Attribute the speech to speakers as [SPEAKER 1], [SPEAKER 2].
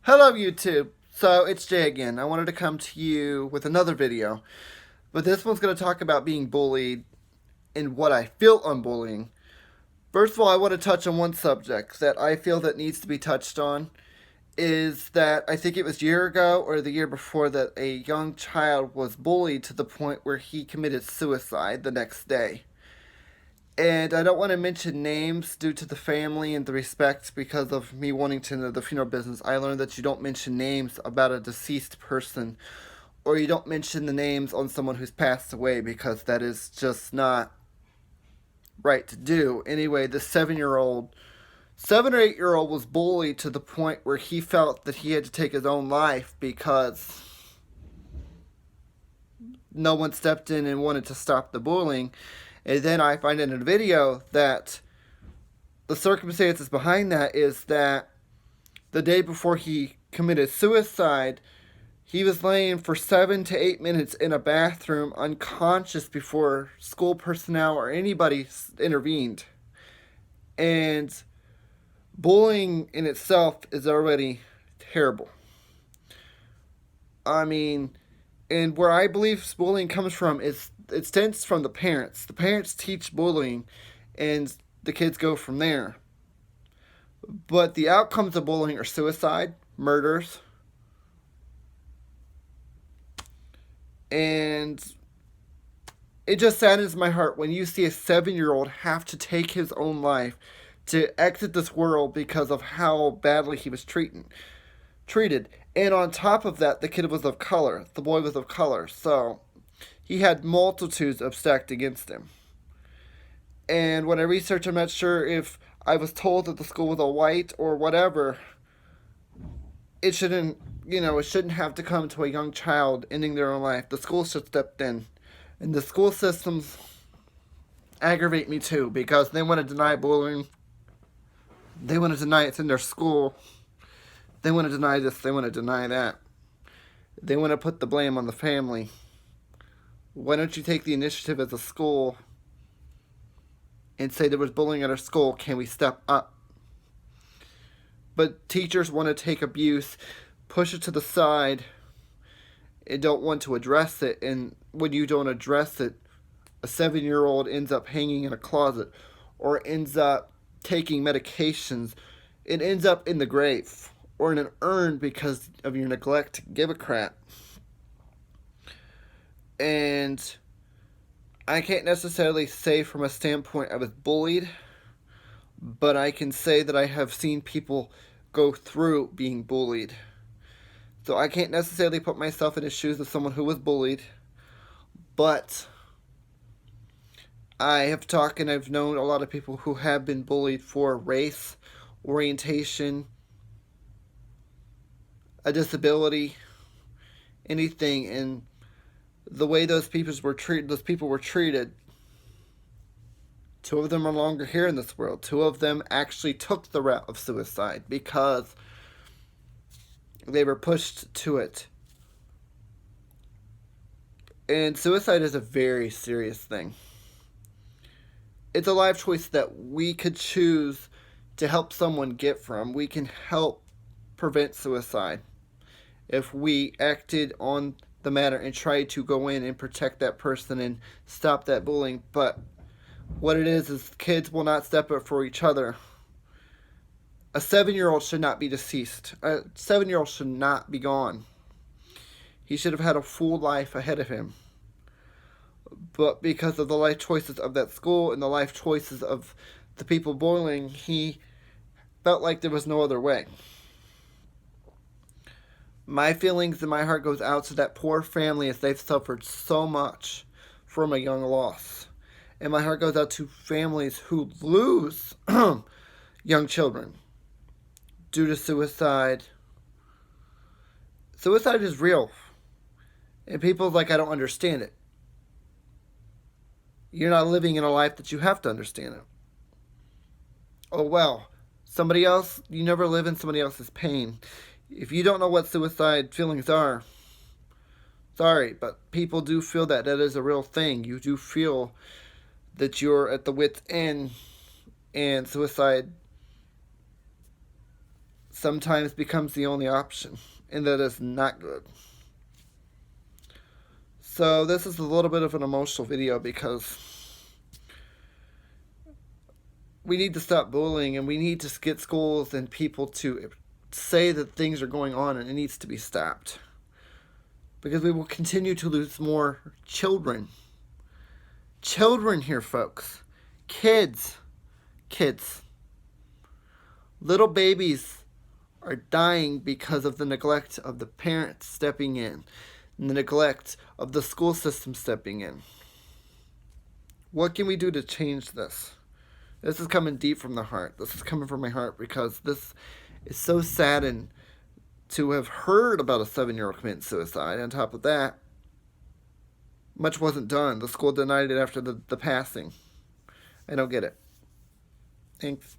[SPEAKER 1] Hello YouTube! So it's Jay again. I wanted to come to you with another video, but this one's going to talk about being bullied and what I feel on bullying. First of all, I want to touch on one subject that I feel that needs to be touched on, is that I think it was a year ago or the year before that a young child was bullied to the point where he committed suicide the next day. And I don't want to mention names due to the family and the respect because of me wanting to know the funeral business. I learned that you don't mention names about a deceased person, or you don't mention the names on someone who's passed away because that is just not right to do. Anyway, the 7 or 8 year old was bullied to the point where he felt that he had to take his own life because no one stepped in and wanted to stop the bullying. And then I find in a video that the circumstances behind that is that the day before he committed suicide, he was laying for 7 to 8 minutes in a bathroom unconscious before school personnel or anybody intervened. And bullying in itself is already terrible. I mean, and where I believe bullying comes from is it stems from the parents. The parents teach bullying, and the kids go from there. But the outcomes of bullying are suicide, murders, and it just saddens my heart when you see a 7-year-old have to take his own life to exit this world because of how badly he was treated. And on top of that, the kid was of color. The boy was of color. So he had multitudes of stacked against him. And when I researched, I'm not sure if I was told that the school was all white or whatever. It shouldn't, it shouldn't have to come to a young child ending their own life. The school should step in. And the school systems aggravate me too because they want to deny bullying. They want to deny it's in their school. They want to deny this. They want to deny that. They want to put the blame on the family. Why don't you take the initiative as a school and say there was bullying at our school? Can we step up? But teachers want to take abuse, push it to the side, and don't want to address it. And when you don't address it, a 7-year-old ends up hanging in a closet or ends up taking medications. It ends up in the grave or in an urn because of your neglect to give a crap. And I can't necessarily say from a standpoint I was bullied, but I can say that I have seen people go through being bullied. So I can't necessarily put myself in the shoes of someone who was bullied, but I have talked and I've known a lot of people who have been bullied for race, orientation, a disability, anything, and the way those people were treated. 2 of them are no longer here in this world. 2 of them actually took the route of suicide because they were pushed to it. And suicide is a very serious thing. It's a life choice that we could choose to help someone get from. We can help prevent suicide if we acted on the matter and tried to go in and protect that person and stop that bullying. But what it is kids will not step up for each other. A 7-year-old should not be deceased. A 7-year-old should not be gone. He should have had a full life ahead of him. But because of the life choices of that school and the life choices of the people bullying, he felt like there was no other way. My feelings and my heart goes out to that poor family as they've suffered so much from a young loss. And my heart goes out to families who lose young children due to suicide. Suicide is real. And people are like, I don't understand it. You're not living in a life that you have to understand it. Oh well, somebody else, you never live in somebody else's pain. If you don't know what suicide feelings are, sorry, but people do feel that. That is a real thing. You do feel that you're at the wit's end, and suicide sometimes becomes the only option, and that is not good. So this is a little bit of an emotional video because we need to stop bullying, and we need to get schools and people to say that things are going on and it needs to be stopped. Because we will continue to lose more children. Children here, folks. Kids. Kids. Little babies are dying because of the neglect of the parents stepping in and the neglect of the school system stepping in. What can we do to change this? This is coming deep from the heart. This is coming from my heart because this is so saddened to have heard about a 7-year-old committing suicide. On top of that, much wasn't done. The school denied it after the passing. I don't get it. Thanks.